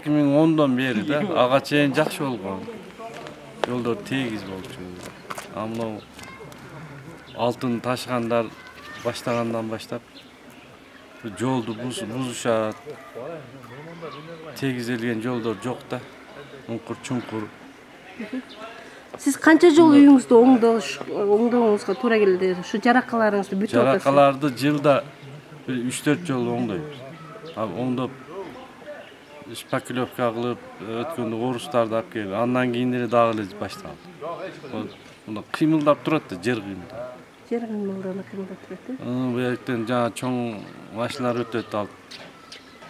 2010'dan beri de ага чейин жакшы болгон. Жолдор тегиз болчу. Амма алтын ташыгандар баштагандан баштап жолду бузушат. Тегизелген жолдор жок да. Ункур чуңкур. Сиз канча жол үйүңүздү оңдооңузга туура келди? Ушу жаракаларыңызды бүтүп атасыз? Жаракаларды жылда 3-4 жол оңдойбуз. Оңдоп шпаклевка кылып өткөндө орустарды алып келип, андан кийин эле дагы эле башталды. Мында кыймылдап турат да, жер кыймылдап. Жер кыймылдап турат. Бу жактан жана чоң машиналар өтөт, ал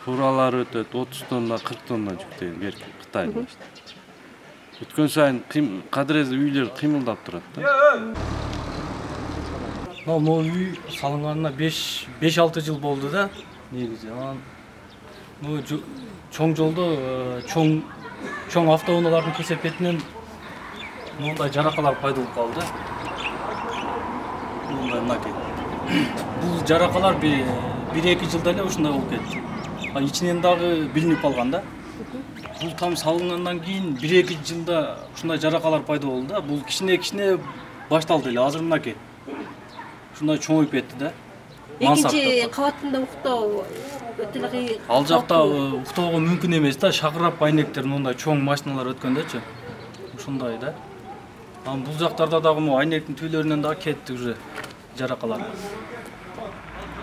фуралар өтөт, 30 тонна, 40 тонна жүктөйт бер Кытай башта. Өткөн сайын кадырезі үйлер кыймылдап турат да. Могу үй салынганына 5-6 жыл болду да. Негизи бул чоң жолдо чоң автоунаалардын кесепетинен мындай жаракалар пайда болуп калды. Мындай бул жаракалар 1-2 жылда эле ушундай болуп кетти. Ичинен дагы билинип калган да. Бул там салынгандан кийин 1-2 жылда ушундай жаракалар пайда болду да. Бул кичине башталды эле, азыр мынакей. Ушундай чоңоюп кетти да. Экинчи кабатында уктоо өтө эле кыйын. Ал жакта уктоого мүмкүн эмес да, шакырап айнектер мындай чоң машиналар өткөндөчү. Ушундай да. Бул жактарда дагы айнектин түйлөрүнөн дагы кетти уже жаракалар.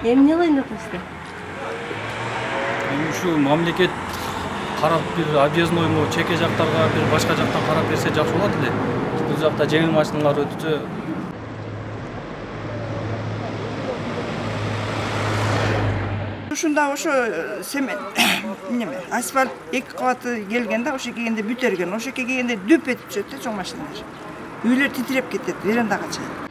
Эмне кылайын деп атасыздар? Ушу мамлекет карап бир объездной чеке жактарга бир башка жактан карап берсе жакшы болот эле. Бул жакта жеңил машиналар өтүп Ушунда ошо семен неме асфальт 2 кабаты келгенде ошо келгенде бүтөргөн, ошо келгенде дөп этип түшөт да чоң машиналар. Үйлөр титиреп кетет верандага чейин.